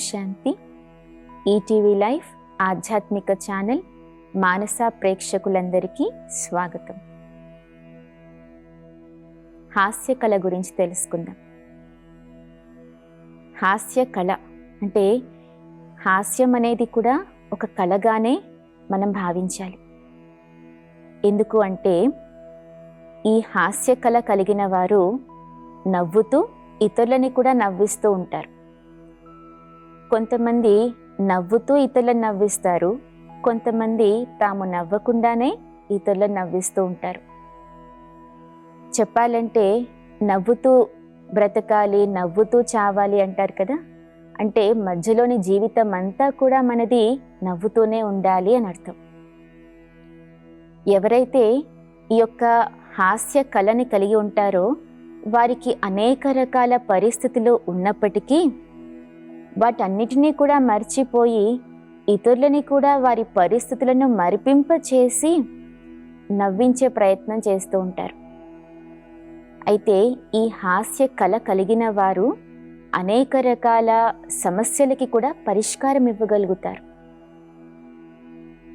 శాంతి. ETV life ఆధ్యాత్మిక channel మానస ప్రేక్షకులందరికీ స్వాగతం. హాస్య కళ గురించి తెలుసుకుందాం. హాస్య కళ అంటే హాస్యం అనేది కూడా ఒక కళగానే మనం భావించాలి. ఎందుకు అంటే ఈ హాస్య కళ కలిగిన వారు నవ్వుతూ ఇతరులని కూడా నవ్విస్తూ ఉంటారు. కొంతమంది నవ్వుతూ ఇతరులను నవ్విస్తారు, కొంతమంది తాము నవ్వకుండానే ఇతరులను నవ్విస్తూ ఉంటారు. చెప్పాలంటే నవ్వుతూ బ్రతకాలి, నవ్వుతూ చావాలి అంటారు కదా. అంటే మధ్యలోని జీవితం అంతా కూడా మనది నవ్వుతూనే ఉండాలి అని అర్థం. ఎవరైతే ఈ యొక్క హాస్య కళని కలిగి ఉంటారో వారికి అనేక రకాల పరిస్థితులు ఉన్నప్పటికీ వాటన్నిటినీ కూడా మర్చిపోయి ఇతరులని కూడా వారి పరిస్థితులను మరిపింపచేసి నవ్వించే ప్రయత్నం చేస్తూ ఉంటారు. అయితే ఈ హాస్య కళ కలిగిన వారు అనేక రకాల సమస్యలకి కూడా పరిష్కారం ఇవ్వగలుగుతారు.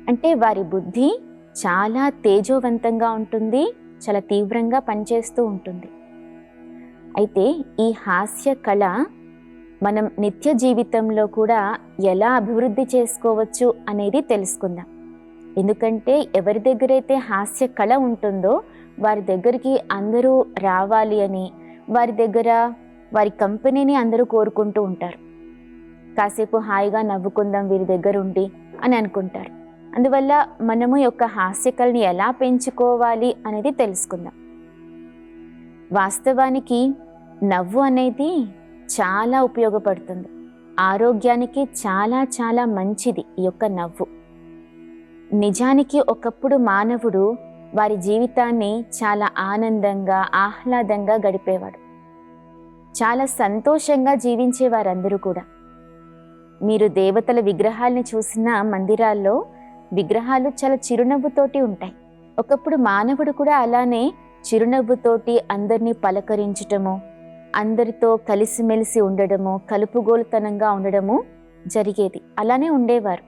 అంటే వారి బుద్ధి చాలా తేజోవంతంగా ఉంటుంది, చాలా తీవ్రంగా పనిచేస్తూ ఉంటుంది. అయితే ఈ హాస్య కళ మనం నిత్య జీవితంలో కూడా ఎలా అభివృద్ధి చేసుకోవచ్చు అనేది తెలుసుకుందాం. ఎందుకంటే ఎవరి దగ్గరైతే హాస్య కళ ఉంటుందో వారి దగ్గరికి అందరూ రావాలి అని, వారి దగ్గర వారి కంపెనీని అందరూ కోరుకుంటూ ఉంటారు. కాసేపు హాయిగా నవ్వుకుందాం వీరి దగ్గర ఉండి అని అనుకుంటారు. అందువల్ల మనము యొక్క హాస్య కళని ఎలా పెంచుకోవాలి అనేది తెలుసుకుందాం. వాస్తవానికి నవ్వు అనేది చాలా ఉపయోగపడుతుంది. ఆరోగ్యానికి చాలా చాలా మంచిది ఈ యొక్క నవ్వు. నిజానికి ఒకప్పుడు మానవుడు వారి జీవితాన్ని చాలా ఆనందంగా ఆహ్లాదంగా గడిపేవాడు. చాలా సంతోషంగా జీవించేవారందరూ కూడా. మీరు దేవతల విగ్రహాల్ని చూసిన మందిరాల్లో విగ్రహాలు చాలా చిరునవ్వుతోటి ఉంటాయి. ఒకప్పుడు మానవుడు కూడా అలానే చిరునవ్వుతోటి అందరినీ పలకరించటము, అందరితో కలిసిమెలిసి ఉండడము, కలుపుగోలుతనంగా ఉండడము జరిగేది. అలానే ఉండేవారు.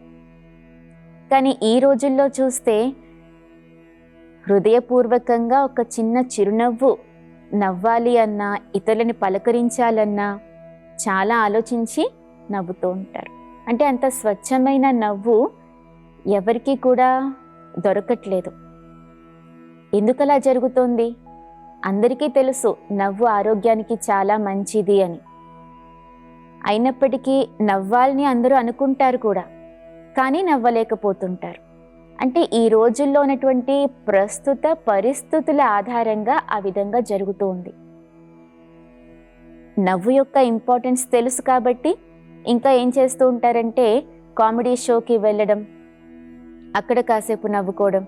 కానీ ఈ రోజుల్లో చూస్తే హృదయపూర్వకంగా ఒక చిన్న చిరునవ్వు నవ్వాలి అన్నా, ఇతరులని పలకరించాలన్నా చాలా ఆలోచించి నవ్వుతూ ఉంటారు. అంటే అంత స్వచ్ఛమైన నవ్వు ఎవరికి కూడా దొరకట్లేదు. ఎందుకలా జరుగుతోంది? అందరికీ తెలుసు నవ్వు ఆరోగ్యానికి చాలా మంచిది అని. అయినప్పటికీ నవ్వాలని అందరూ అనుకుంటారు కూడా, కానీ నవ్వలేకపోతుంటారు. అంటే ఈ రోజుల్లో ఉన్నటువంటి ప్రస్తుత పరిస్థితుల ఆధారంగా ఆ విధంగా జరుగుతూ ఉంది. నవ్వు యొక్క ఇంపార్టెన్స్ తెలుసు కాబట్టి ఇంకా ఏం చేస్తూ ఉంటారంటే కామెడీ షోకి వెళ్ళడం, అక్కడ కాసేపు నవ్వుకోవడం,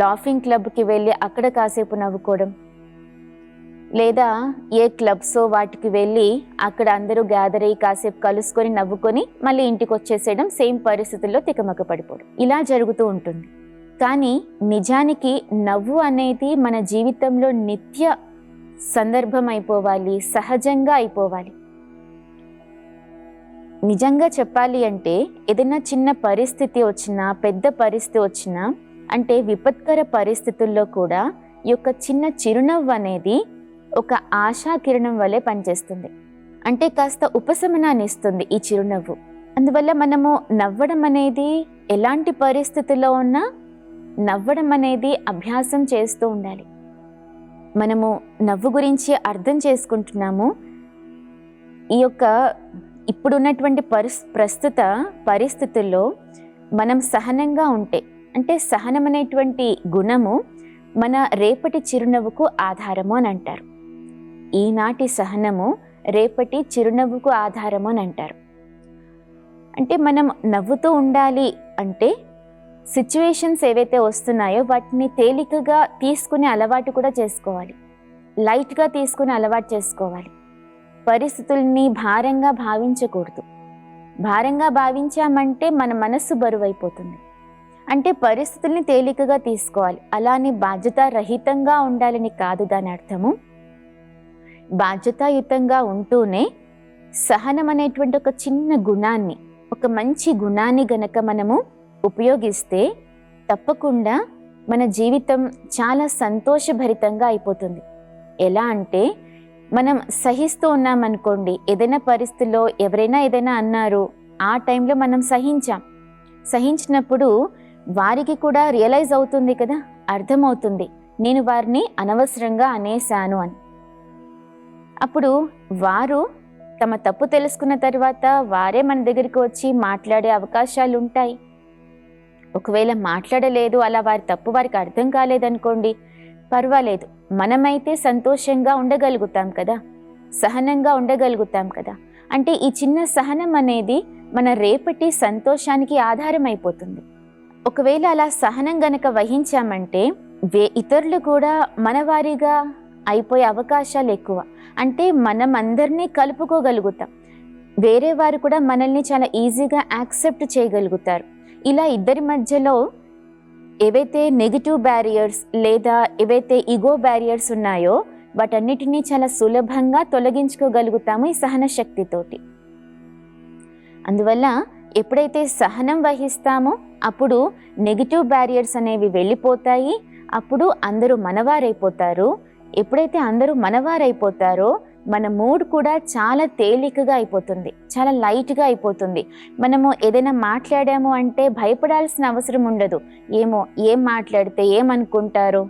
లాఫింగ్ క్లబ్కి వెళ్ళి అక్కడ కాసేపు నవ్వుకోవడం, లేదా ఏ క్లబ్సో వాటికి వెళ్ళి అక్కడ అందరూ గ్యాదర్ అయ్యి కాసేపు కలుసుకొని నవ్వుకొని మళ్ళీ ఇంటికి వచ్చేసేయడం, సేమ్ పరిస్థితుల్లో తికమక పడిపోవడం, ఇలా జరుగుతూ ఉంటుంది. కానీ నిజానికి నవ్వు అనేది మన జీవితంలో నిత్య సందర్భం అయిపోవాలి, సహజంగా అయిపోవాలి. నిజంగా చెప్పాలి అంటే ఏదైనా చిన్న పరిస్థితి వచ్చినా, పెద్ద పరిస్థితి వచ్చినా, అంటే విపత్కర పరిస్థితుల్లో కూడా ఈ యొక్క చిన్న చిరునవ్వు అనేది ఒక ఆశాకిరణం వలె పనిచేస్తుంది. అంటే కాస్త ఉపశమనాన్ని ఇస్తుంది ఈ చిరునవ్వు. అందువల్ల మనము నవ్వడం అనేది ఎలాంటి పరిస్థితుల్లో ఉన్నా నవ్వడం అనేది అభ్యాసం చేస్తూ ఉండాలి. మనము నవ్వు గురించి అర్థం చేసుకుంటున్నాము. ఈ యొక్క ఇప్పుడున్నటువంటి ప్రస్తుత పరిస్థితుల్లో మనం సహనంగా ఉంటే, అంటే సహనం అనేటువంటి గుణము మన రేపటి చిరునవ్వుకు ఆధారము అని అంటారు. ఈనాటి సహనము రేపటి చిరునవ్వుకు ఆధారము అని అంటారు. అంటే మనం నవ్వుతూ ఉండాలి అంటే సిచ్యువేషన్స్ ఏవైతే వస్తున్నాయో వాటిని తేలికగా తీసుకునే అలవాటు కూడా చేసుకోవాలి, లైట్గా తీసుకునే అలవాటు చేసుకోవాలి. పరిస్థితుల్ని భారంగా భావించకూడదు. భారంగా భావించామంటే మన మనస్సు బరువైపోతుంది. అంటే పరిస్థితుల్ని తేలికగా తీసుకోవాలి. అలానే బాధ్యతారహితంగా ఉండాలని కాదు దాని అర్థము. బాధ్యతాయుతంగా ఉంటూనే సహనం అనేటువంటి ఒక చిన్న గుణాన్ని, ఒక మంచి గుణాన్ని గనక మనము ఉపయోగిస్తే తప్పకుండా మన జీవితం చాలా సంతోషభరితంగా అయిపోతుంది. ఎలా అంటే, మనం సహిస్తూ ఉన్నామనుకోండి, ఏదైనా పరిస్థితుల్లో ఎవరైనా ఏదైనా అన్నారు, ఆ టైంలో మనం సహించినప్పుడు వారికి కూడా రియలైజ్ అవుతుంది కదా, అర్థమవుతుంది నేను వారిని అనవసరంగా అనేశాను అని. అప్పుడు వారు తమ తప్పు తెలుసుకున్న తర్వాత వారే మన దగ్గరికి వచ్చి మాట్లాడే అవకాశాలు ఉంటాయి. ఒకవేళ మాట్లాడలేదు, అలా వారి తప్పు వారికి అర్థం కాలేదనుకోండి, పర్వాలేదు, మనమైతే సంతోషంగా ఉండగలుగుతాం కదా, సహనంగా ఉండగలుగుతాం కదా. అంటే ఈ చిన్న సహనం అనేది మన రేపటి సంతోషానికి ఆధారం అయిపోతుంది. ఒకవేళ అలా సహనం గనక వహించామంటే ఇతరులు కూడా మనవారిగా అయిపోయే అవకాశాలు ఎక్కువ. అంటే మనం అందరినీ కలుపుకోగలుగుతాం, వేరే వారు కూడా మనల్ని చాలా ఈజీగా యాక్సెప్ట్ చేయగలుగుతారు. ఇలా ఇద్దరి మధ్యలో ఏవైతే నెగిటివ్ బ్యారియర్స్ లేదా ఏవైతే ఈగో బ్యారియర్స్ ఉన్నాయో వాటన్నిటినీ చాలా సులభంగా తొలగించుకోగలుగుతాము ఈ సహన శక్తితోటి. అందువల్ల ఎప్పుడైతే సహనం వహిస్తామో అప్పుడు నెగిటివ్ బ్యారియర్స్ అనేవి వెళ్ళిపోతాయి. అప్పుడు అందరూ మనవారైపోతారు. ఎప్పుడైతే అందరూ మనవారైపోతారో మన మూడ్ కూడా చాలా తేలికగా అయిపోతుంది, చాలా లైట్గా అయిపోతుంది. మనము ఏదైనా మాట్లాడాము అంటే భయపడాల్సిన అవసరం ఉండదు. ఏం మాట్లాడితే ఏమనుకుంటారో,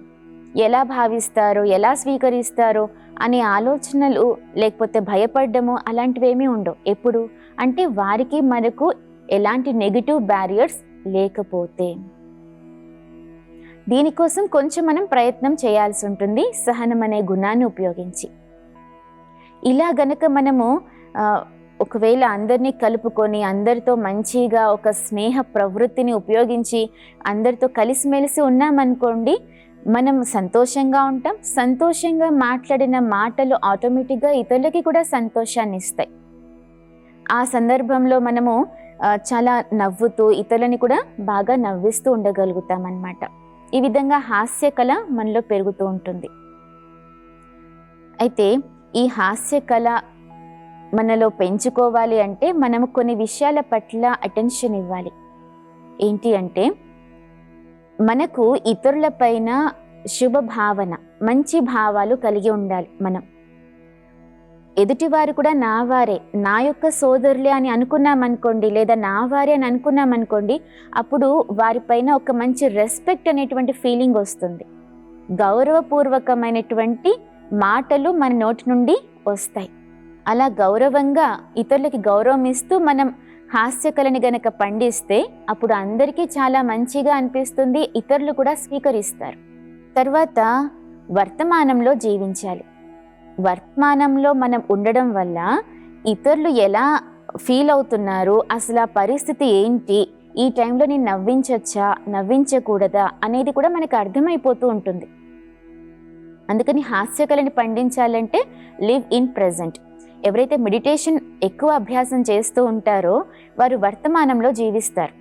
ఎలా భావిస్తారో, ఎలా స్వీకరిస్తారో అనే ఆలోచనలు, లేకపోతే భయపడ్డము అలాంటివేమీ ఉండవు. ఎప్పుడు అంటే వారికి మనకు ఎలాంటి నెగిటివ్ బ్యారియర్స్ లేకపోతే. దీనికోసం కొంచెం మనం ప్రయత్నం చేయాల్సి ఉంటుంది సహనం అనే గుణాన్ని ఉపయోగించి. ఇలా గనక మనము ఒకవేళ అందరినీ కలుపుకొని అందరితో మంచిగా ఒక స్నేహ ప్రవృత్తిని ఉపయోగించి అందరితో కలిసిమెలిసి ఉన్నామనుకోండి, మనం సంతోషంగా ఉంటాం. సంతోషంగా మాట్లాడిన మాటలు ఆటోమేటిక్గా ఇతరులకి కూడా సంతోషాన్ని ఇస్తాయి. ఆ సందర్భంలో మనము చాలా నవ్వుతూ ఇతరులని కూడా బాగా నవ్విస్తూ ఉండగలుగుతాం అన్నమాట. ఈ విధంగా హాస్య కళ మనలో పెరుగుతూ ఉంటుంది. అయితే ఈ హాస్య కళ మనలో పెంచుకోవాలి అంటే మనము కొన్ని విషయాల పట్ల అటెన్షన్ ఇవ్వాలి. ఏంటి అంటే, మనకు ఇతరుల పైన శుభ భావన, మంచి భావాలు కలిగి ఉండాలి. మనం ఎదుటివారు కూడా నా వారే, నా యొక్క సోదరులే అని అనుకున్నామనుకోండి, లేదా నా వారే అని అనుకున్నామనుకోండి, అప్పుడు వారిపైన ఒక మంచి రెస్పెక్ట్ అనేటువంటి ఫీలింగ్ వస్తుంది. గౌరవపూర్వకమైనటువంటి మాటలు మన నోటి నుండి వస్తాయి. అలా గౌరవంగా ఇతరులకి గౌరవం ఇస్తూ మనం హాస్యకళని గనక పండిస్తే అప్పుడు అందరికీ చాలా మంచిగా అనిపిస్తుంది, ఇతరులు కూడా స్వీకరిస్తారు. తర్వాత వర్తమానంలో జీవించాలి. వర్తమానంలో మనం ఉండడం వల్ల ఇతరులు ఎలా ఫీల్ అవుతున్నారు, అసలు ఆ పరిస్థితి ఏంటి, ఈ టైంలో నేను నవ్వించచ్చా నవ్వించకూడదా అనేది కూడా మనకు అర్థమైపోతూ ఉంటుంది. అందుకని హాస్యకళని పండించాలంటే లివ్ ఇన్ ప్రెజెంట్. ఎవరైతే మెడిటేషన్ ఎక్కువ అభ్యాసం చేస్తూ ఉంటారో వారు వర్తమానంలో జీవిస్తారు.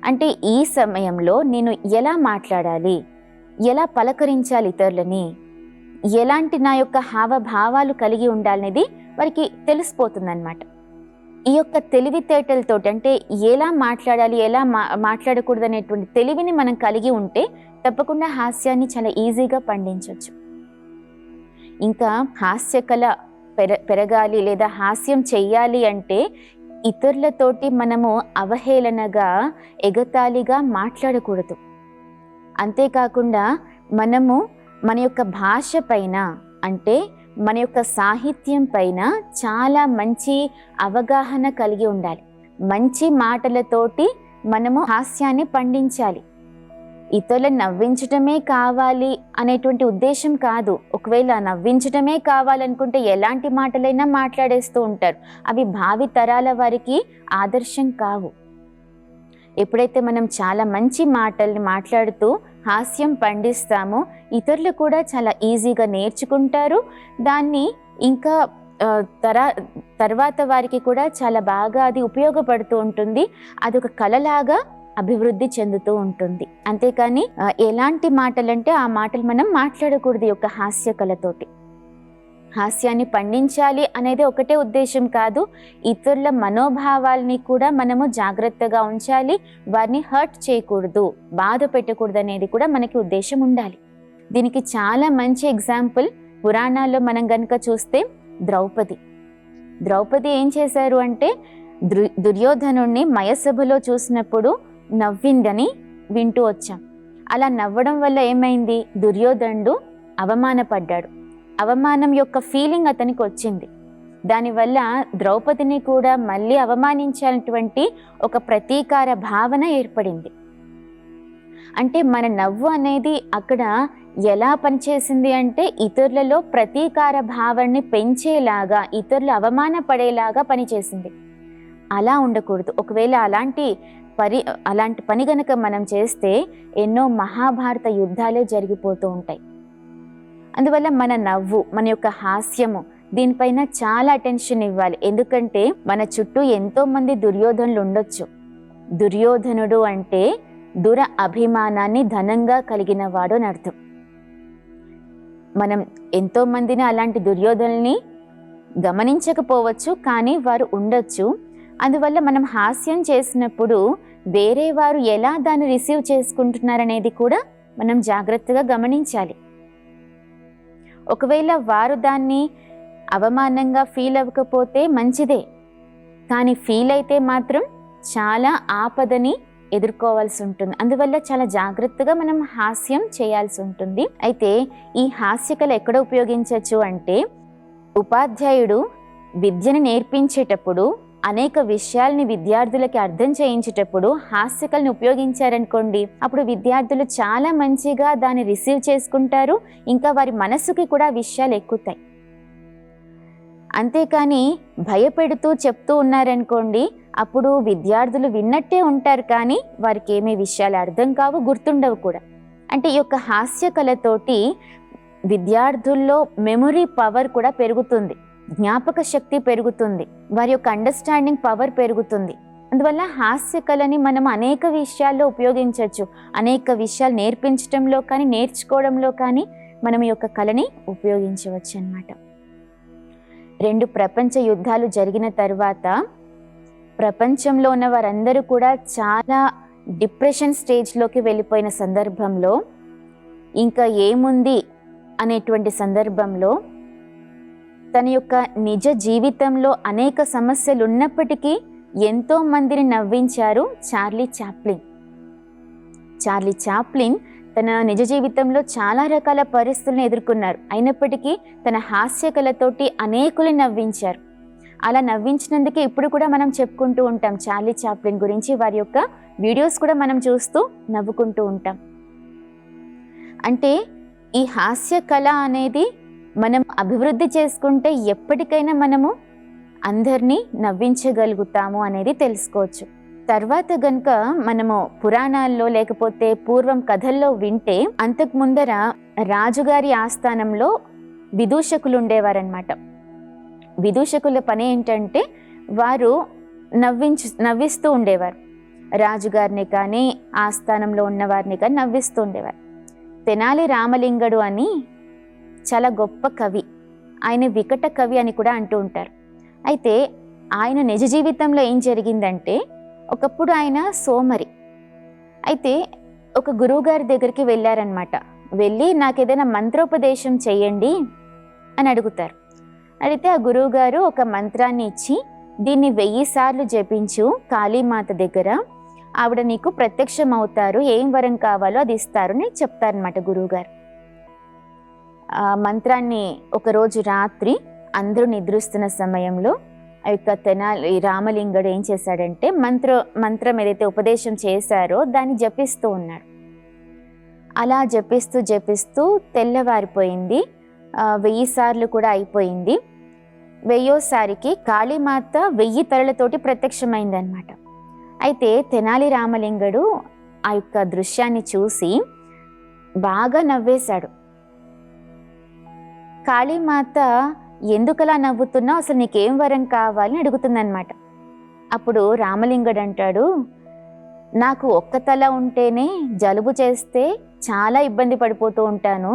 అంటే ఈ సమయంలో నేను ఎలా మాట్లాడాలి, ఎలా పలకరించాలి ఇతరులని, ఎలాంటి నా యొక్క హావభావాలు కలిగి ఉండాలనేది వారికి తెలిసిపోతుందన్నమాట. ఈ యొక్క తెలివితేటలతో, అంటే ఎలా మాట్లాడాలి ఎలా మాట్లాడకూడదు అనేటువంటి తెలివిని మనం కలిగి ఉంటే తప్పకుండా హాస్యాన్ని చాలా ఈజీగా పండించవచ్చు. ఇంకా హాస్యకళ పెరగాలి లేదా హాస్యం చెయ్యాలి అంటే ఇతరులతోటి మనము అవహేళనగా, ఎగతాళిగా మాట్లాడకూడదు. అంతేకాకుండా మనము మన యొక్క భాష పైన, అంటే మన యొక్క సాహిత్యం పైన చాలా మంచి అవగాహన కలిగి ఉండాలి. మంచి మాటలతోటి మనము హాస్యాన్ని పండించాలి. ఇతరులను నవ్వించటమే కావాలి అనేటువంటి ఉద్దేశం కాదు. ఒకవేళ నవ్వించటమే కావాలనుకుంటే ఎలాంటి మాటలైనా మాట్లాడేస్తూ ఉంటారు. అవి భావి తరాల వారికి ఆదర్శం కావు. ఎప్పుడైతే మనం చాలా మంచి మాటల్ని మాట్లాడుతూ హాస్యం పండిస్తామో ఇతరులు కూడా చాలా ఈజీగా నేర్చుకుంటారు. దాన్ని ఇంకా తర్వాత వారికి కూడా చాలా బాగా అది ఉపయోగపడుతూ ఉంటుంది. అదొక కళలాగా అభివృద్ధి చెందుతూ ఉంటుంది. అంతేకాని ఎలాంటి మాటలంటే ఆ మాటలు మనం మాట్లాడకూడదు ఈ యొక్క హాస్య కళతోటి. హాస్యాన్ని పండించాలి అనేది ఒకటే ఉద్దేశం కాదు, ఇతరుల మనోభావాల్ని కూడా మనము జాగ్రత్తగా ఉంచాలి, వారిని హర్ట్ చేయకూడదు, బాధ పెట్టకూడదు అనేది కూడా మనకి ఉద్దేశం ఉండాలి. దీనికి చాలా మంచి ఎగ్జాంపుల్ పురాణాల్లో మనం గనుక చూస్తే ద్రౌపది ఏం చేశారు అంటే దుర్యోధనుణ్ణి మయసభలో చూసినప్పుడు నవ్విందని వింటూ వచ్చాం. అలా నవ్వడం వల్ల ఏమైంది, దుర్యోధనుడు అవమానపడ్డాడు. అవమానం యొక్క ఫీలింగ్ అతనికి వచ్చింది. దానివల్ల ద్రౌపదిని కూడా మళ్ళీ అవమానించాలన్నటువంటి ఒక ప్రతీకార భావన ఏర్పడింది. అంటే మన నవ్వు అనేది అక్కడ ఎలా పనిచేసింది అంటే పనిచేసింది ప్రతీకార భావాన్ని పెంచేలాగా, ఇతరులు అవమానపడేలాగా పనిచేసింది. అలా ఉండకూడదు. ఒకవేళ అలాంటి పని గనక మనం చేస్తే ఎన్నో మహాభారత యుద్ధాలే జరిగిపోతూ ఉంటాయి. అందువల్ల మన నవ్వు, మన యొక్క హాస్యము, దీనిపైన చాలా అటెన్షన్ ఇవ్వాలి. ఎందుకంటే మన చుట్టూ ఎంతో మంది దుర్యోధనులు ఉండొచ్చు. దుర్యోధనుడు అంటే దుర అభిమానాన్ని ధనంగా కలిగిన వాడు అని అర్థం. మనం ఎంతో మందిని అలాంటి దుర్యోధనుల్ని గమనించకపోవచ్చు, కానీ వారు ఉండొచ్చు. అందువల్ల మనం హాస్యం చేసినప్పుడు వేరే వారు ఎలా దాన్ని రిసీవ్ చేసుకుంటున్నారనేది కూడా మనం జాగ్రత్తగా గమనించాలి. ఒకవేళ వారు దాన్ని అవమానంగా ఫీల్ అవ్వకపోతే మంచిదే, కానీ ఫీల్ అయితే మాత్రం చాలా ఆపదని ఎదుర్కోవాల్సి ఉంటుంది. అందువల్ల చాలా జాగ్రత్తగా మనం హాస్యం చేయాల్సి ఉంటుంది. అయితే ఈ హాస్యకళ ఎక్కడ ఉపయోగించవచ్చు అంటే, ఉపాధ్యాయుడు విద్యను నేర్పించేటప్పుడు అనేక విషయాల్ని విద్యార్థులకి అర్థం చేయించేటప్పుడు హాస్యకళని ఉపయోగించారనుకోండి, అప్పుడు విద్యార్థులు చాలా మంచిగా దాన్ని రిసీవ్ చేసుకుంటారు, ఇంకా వారి మనసుకి కూడా విషయాలు ఎక్కుతాయి. అంతేకాని భయపెడుతూ చెప్తూ ఉన్నారనుకోండి, అప్పుడు విద్యార్థులు విన్నట్టే ఉంటారు, కానీ వారికి ఏమీ విషయాలు అర్థం కావు, గుర్తుండవు కూడా. అంటే ఈ యొక్క హాస్య కళతోటి విద్యార్థుల్లో మెమొరీ పవర్ కూడా పెరుగుతుంది, జ్ఞాపక శక్తి పెరుగుతుంది, వారి యొక్క అండర్స్టాండింగ్ పవర్ పెరుగుతుంది. అందువల్ల హాస్య కళని మనం అనేక విషయాల్లో ఉపయోగించవచ్చు. అనేక విషయాలు నేర్పించడంలో కానీ నేర్చుకోవడంలో కానీ మనం ఈ యొక్క కళని ఉపయోగించవచ్చు అన్నమాట. 2 ప్రపంచ యుద్ధాలు జరిగిన తర్వాత ప్రపంచంలో ఉన్న వారందరూ కూడా చాలా డిప్రెషన్ స్టేజ్లోకి వెళ్ళిపోయిన సందర్భంలో, ఇంకా ఏముంది అనేటువంటి సందర్భంలో, తన యొక్క నిజ జీవితంలో అనేక సమస్యలు ఉన్నప్పటికీ ఎంతో మందిని నవ్వించారు చార్లీ చాప్లిన్. తన నిజ జీవితంలో చాలా రకాల పరిస్థితులను ఎదుర్కొన్నారు, అయినప్పటికీ తన హాస్య కళతోటి అనేకులు నవ్వించారు. అలా నవ్వించినందుకే ఇప్పుడు కూడా మనం చెప్పుకుంటూ ఉంటాం చార్లీ చాప్లిన్ గురించి. వారి యొక్క వీడియోస్ కూడా మనం చూస్తూ నవ్వుకుంటూ ఉంటాం. అంటే ఈ హాస్య కళ అనేది మనం అభివృద్ధి చేసుకుంటే ఎప్పటికైనా మనము అందరినీ నవ్వించగలుగుతాము అనేది తెలుసుకోవచ్చు. తర్వాత గనుక మనము పురాణాల్లో లేకపోతే పూర్వం కథల్లో వింటే, అంతకు ముందర రాజుగారి ఆస్థానంలో విదూషకులు ఉండేవారనమాట. విదూషకుల పని ఏంటంటే వారు నవ్విస్తూ ఉండేవారు. రాజుగారిని కానీ ఆస్థానంలో ఉన్నవారిని కానీ నవ్విస్తూ ఉండేవారు. తెనాలి రామలింగడు అని చాలా గొప్ప కవి, ఆయన వికట కవి అని కూడా అంటూ ఉంటారు. అయితే ఆయన నిజ జీవితంలో ఏం జరిగిందంటే, ఒకప్పుడు ఆయన సోమరి. అయితే ఒక గురువుగారి దగ్గరికి వెళ్ళారనమాట. వెళ్ళి నాకు ఏదైనా మంత్రోపదేశం చెయ్యండి అని అడుగుతారు. అడిగితే ఆ గురువుగారు ఒక మంత్రాన్ని ఇచ్చి, దీన్ని 1000 సార్లు జపించు కాళీమాత దగ్గర, ఆవిడ నీకు ప్రత్యక్షం అవుతారు, ఏం వరం కావాలో అది ఇస్తారు అని చెప్తారనమాట గురువుగారు. ఆ మంత్రాన్ని ఒకరోజు రాత్రి అందరూ నిద్రిస్తున్న సమయంలో ఆ యొక్క తెనాలి రామలింగడు ఏం చేశాడంటే, మంత్రం ఏదైతే ఉపదేశం చేశారో దాన్ని జపిస్తూ ఉన్నాడు. అలా జపిస్తూ తెల్లవారిపోయింది. 1000 సార్లు కూడా అయిపోయింది. 1000సారికి కాళీమాత 1000 తలలతోటి ప్రత్యక్షమైందనమాట. అయితే తెనాలి రామలింగడు ఆ యొక్క దృశ్యాన్ని చూసి బాగా నవ్వేశాడు. కాళీమాత ఎందుకలా నవ్వుతున్నావు, అసలు నీకేం వరం కావాలని అడుగుతుందన్నమాట. అప్పుడు రామలింగడు అంటాడు, నాకు ఒక్క తల ఉంటేనే జలుబు చేస్తే చాలా ఇబ్బంది పడిపోతూ ఉంటాను,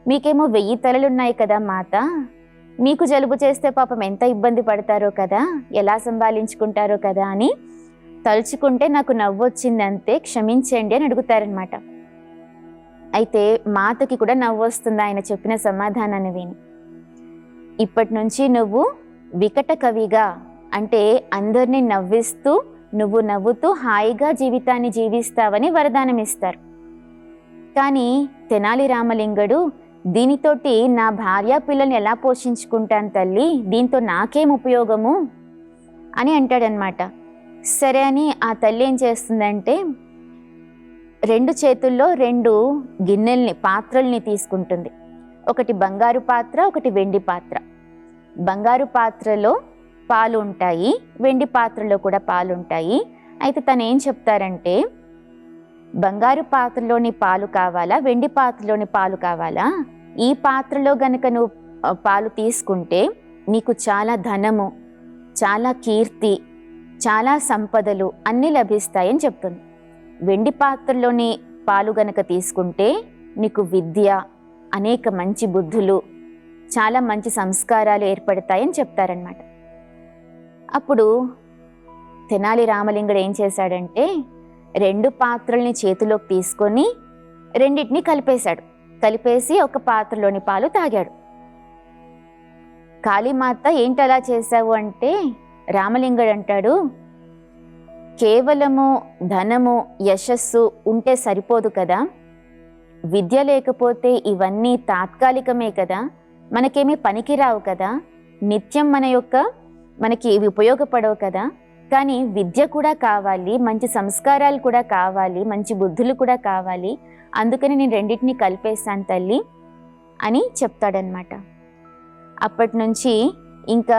మీకేమో 1000 తలలున్నాయి కదా మాత, మీకు జలుబు చేస్తే పాపం ఎంత ఇబ్బంది పడతారో కదా, ఎలా సంభాళించుకుంటారో కదా అని తలుచుకుంటే నాకు నవ్వొచ్చింది అంతే, క్షమించండి అని అడుగుతారనమాట. అయితే మాతకి కూడా నవ్వొస్తుంది ఆయన చెప్పిన సమాధానాన్ని విని. ఇప్పటి నుంచి నువ్వు వికట కవిగా, అంటే అందరినీ నవ్విస్తూ నువ్వు నవ్వుతూ హాయిగా జీవితాన్ని జీవిస్తావని వరదానం ఇస్తారు. కానీ తెనాలి రామలింగడు దీనితోటి నా భార్య పిల్లల్ని ఎలా పోషించుకుంటాను తల్లి, దీంతో నాకేం ఉపయోగము అని అంటాడనమాట. సరే అని ఆ తల్లి ఏం చేస్తుందంటే 2 చేతుల్లో 2 గిన్నెల్ని, పాత్రల్ని తీసుకుంటుంది. ఒకటి బంగారు పాత్ర, ఒకటి వెండి పాత్ర. బంగారు పాత్రలో పాలు ఉంటాయి, వెండి పాత్రలో కూడా పాలు ఉంటాయి. అయితే తను ఏం చెప్తారంటే, బంగారు పాత్రలోని పాలు కావాలా, వెండి పాత్రలోని పాలు కావాలా, ఈ పాత్రలో గనక నువ్వు పాలు తీసుకుంటే నీకు చాలా ధనము, చాలా కీర్తి, చాలా సంపదలు అన్నీ లభిస్తాయని చెప్తుంది. వెండి పాత్రలోని పాలు గనక తీసుకుంటే నీకు విద్య, అనేక మంచి బుద్ధులు, చాలా మంచి సంస్కారాలు ఏర్పడతాయని చెప్తారనమాట. అప్పుడు తెనాలి రామలింగుడు ఏం చేశాడంటే 2 పాత్రల్ని చేతిలోకి తీసుకొని రెండింటిని కలిపేసి ఒక పాత్రలోని పాలు తాగాడు. కాళీమాత ఏంటి అలా చేశావు అంటే రామలింగుడు అంటాడు, కేవలము ధనము, యశస్సు ఉంటే సరిపోదు కదా, విద్య లేకపోతే ఇవన్నీ తాత్కాలికమే కదా, మనకేమీ పనికిరావు కదా, నిత్యం మనకి ఇవి ఉపయోగపడవు కదా, కానీ విద్య కూడా కావాలి, మంచి సంస్కారాలు కూడా కావాలి, మంచి బుద్ధులు కూడా కావాలి, అందుకని నేను రెండింటిని కలిపేస్తాను తల్లి అని చెప్తాడనమాట. అప్పటి నుంచి ఇంకా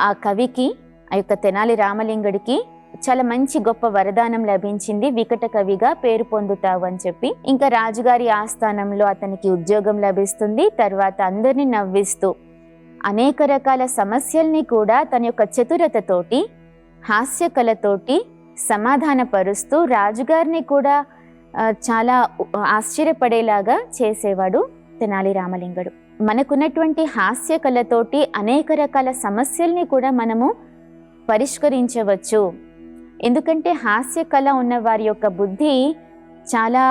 ఆ కవికి, ఆ యొక్క తెనాలి రామలింగుడికి చాలా మంచి గొప్ప వరదానం లభించింది, వికట కవిగా పేరు పొందుతావు అని చెప్పి. ఇంకా రాజుగారి ఆస్థానంలో అతనికి ఉద్యోగం లభిస్తుంది. తర్వాత అందరినీ నవ్విస్తూ అనేక రకాల సమస్యల్ని కూడా తన యొక్క చతురతతోటి, హాస్య కళతోటి సమాధానపరుస్తూ రాజుగారిని కూడా చాలా ఆశ్చర్యపడేలాగా చేసేవాడు తెనాలి రామలింగుడు. మనకున్నటువంటి హాస్య కళతోటి అనేక రకాల సమస్యల్ని కూడా మనము పరిష్కరించవచ్చు. ఎందుకంటే హాస్య కళ ఉన్న వారి యొక్క బుద్ధి చాలా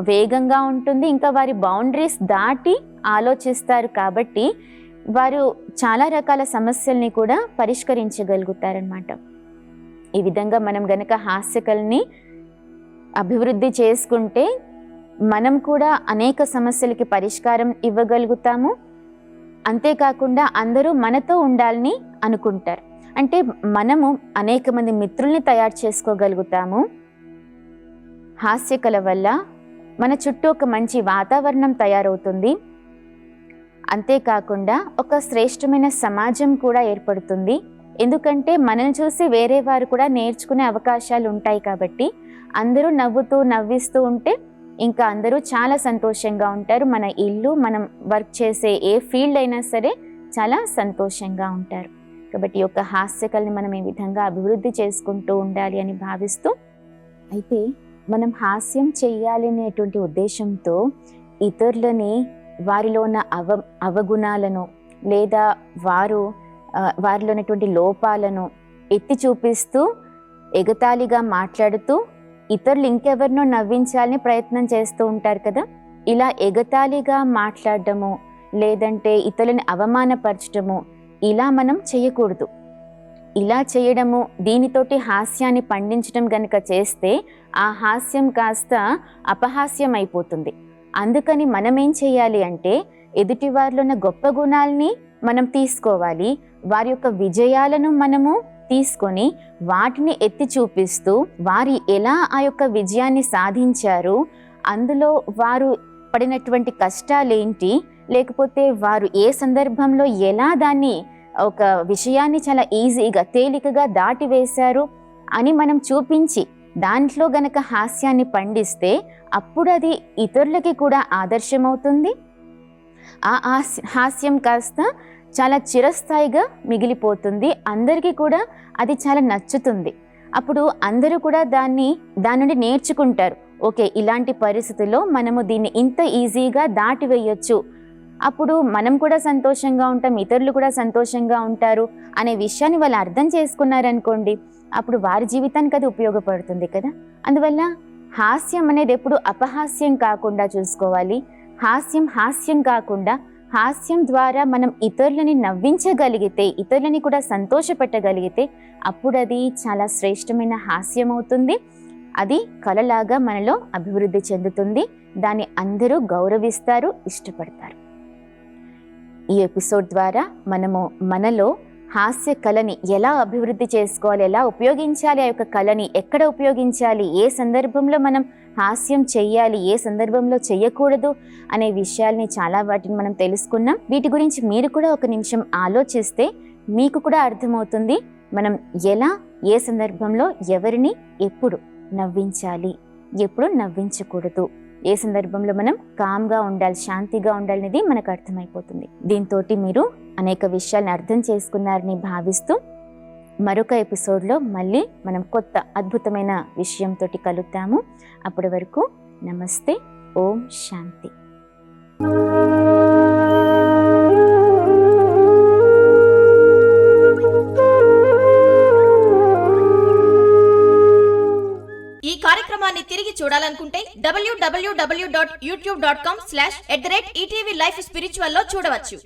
వేగంగా ఉంటుంది, ఇంకా వారి బౌండరీస్ దాటి ఆలోచిస్తారు కాబట్టి వారు చాలా రకాల సమస్యల్ని కూడా పరిష్కరించగలుగుతారనమాట. ఈ విధంగా మనం గనక హాస్య కళని అభివృద్ధి చేసుకుంటే మనం కూడా అనేక సమస్యలకి పరిష్కారం ఇవ్వగలుగుతాము. అంతేకాకుండా అందరూ మనతో ఉండాలని అనుకుంటారు. అంటే మనము అనేక మంది మిత్రుల్ని తయారు చేసుకోగలుగుతాము. హాస్యకళ వల్ల మన చుట్టూ ఒక మంచి వాతావరణం తయారవుతుంది. అంతేకాకుండా ఒక శ్రేష్టమైన సమాజం కూడా ఏర్పడుతుంది. ఎందుకంటే మనల్ని చూసి వేరే వారు కూడా నేర్చుకునే అవకాశాలు ఉంటాయి కాబట్టి అందరూ నవ్విస్తూ ఉంటే ఇంకా అందరూ చాలా సంతోషంగా ఉంటారు. మన ఇల్లు, మనం వర్క్ చేసే ఏ ఫీల్డ్ అయినా సరే చాలా సంతోషంగా ఉంటారు. కాబట్టి ఈ యొక్క హాస్యకళని మనం ఈ విధంగా అభివృద్ధి చేసుకుంటూ ఉండాలి అని భావిస్తూ, అయితే మనం హాస్యం చెయ్యాలి అనేటువంటి ఉద్దేశంతో ఇతరులని, వారిలో ఉన్న అవగుణాలను లేదా వారిలో ఉన్నటువంటి లోపాలను ఎత్తి చూపిస్తూ ఎగతాళిగా మాట్లాడుతూ ఇతరులు ఇంకెవరినో నవ్వించాలని ప్రయత్నం చేస్తూ ఉంటారు కదా. ఇలా ఎగతాళిగా మాట్లాడటము లేదంటే ఇతరులని అవమానపరచడము ఇలా మనం చేయకూడదు. ఇలా చేయడము, దీనితోటి హాస్యాన్ని పండించడం గనుక చేస్తే ఆ హాస్యం కాస్త అపహాస్యం అయిపోతుంది. అందుకని మనం ఏం చేయాలి అంటే ఎదుటి వారిలో ఉన్న గొప్ప గుణాలని మనం తీసుకోవాలి, వారి యొక్క విజయాలను మనము తీసుకొని వాటిని ఎత్తి చూపిస్తూ వారు ఎలా ఆ యొక్క విజయాన్ని సాధించారు, అందులో వారు పడినటువంటి కష్టాలేంటి, లేకపోతే వారు ఏ సందర్భంలో ఎలా దాన్ని ఒక విషయాన్ని చాలా ఈజీగా తేలికగా దాటివేశారు అని మనం చూపించి దాంట్లో గనక హాస్యాన్ని పండిస్తే అప్పుడు అది ఇతరులకి కూడా ఆదర్శమవుతుంది. ఆ హాస్యం కాస్త చాలా చిరస్థాయిగా మిగిలిపోతుంది, అందరికీ కూడా అది చాలా నచ్చుతుంది. అప్పుడు అందరూ కూడా దాని నుండి నేర్చుకుంటారు. ఓకే, ఇలాంటి పరిస్థితుల్లో మనము దీన్ని ఇంత ఈజీగా దాటివేయొచ్చు అప్పుడు మనం కూడా సంతోషంగా ఉంటాం, ఇతరులు కూడా సంతోషంగా ఉంటారు అనే విషయాన్ని వాళ్ళు అర్థం చేసుకున్నారనుకోండి, అప్పుడు వారి జీవితానికి అది ఉపయోగపడుతుంది కదా. అందువల్ల హాస్యం అనేది ఎప్పుడు అపహాస్యం కాకుండా చూసుకోవాలి. హాస్యం కాకుండా హాస్యం ద్వారా మనం ఇతరులని నవ్వించగలిగితే, ఇతరులని కూడా సంతోషపెట్టగలిగితే అప్పుడు అది చాలా శ్రేష్టమైన హాస్యం అవుతుంది. అది కళలాగా మనలో అభివృద్ధి చెందుతుంది. దాన్ని అందరూ గౌరవిస్తారు, ఇష్టపడతారు. ఈ ఎపిసోడ్ ద్వారా మనలో హాస్య కళని ఎలా అభివృద్ధి చేసుకోవాలి, ఎలా ఉపయోగించాలి, ఆ యొక్క కళని ఎక్కడ ఉపయోగించాలి, ఏ సందర్భంలో మనం హాస్యం చెయ్యాలి, ఏ సందర్భంలో చెయ్యకూడదు అనే విషయాల్ని చాలా వాటిని మనం తెలుసుకున్నాం. వీటి గురించి మీరు కూడా ఒక నిమిషం ఆలోచిస్తే మీకు కూడా అర్థమవుతుంది మనం ఎలా, ఏ సందర్భంలో ఎవరిని ఎప్పుడు నవ్వించాలి, ఎప్పుడు నవ్వించకూడదు, ఏ సందర్భంలో మనం కామ్గా ఉండాలి, శాంతిగా ఉండాలనేది మనకు అర్థమైపోతుంది. దీంతో మీరు అనేక విషయాలను అర్థం చేసుకున్నారని భావిస్తూ మరొక ఎపిసోడ్లో మళ్ళీ మనం కొత్త అద్భుతమైన విషయంతో కలుద్దాము. అప్పటి వరకు నమస్తే. ఓం శాంతి. ఈ కార్యక్రమాన్ని తిరిగి చూడాలనుకుంటే www.youtube.com/@ETV Life Spiritual లో చూడవచ్చు.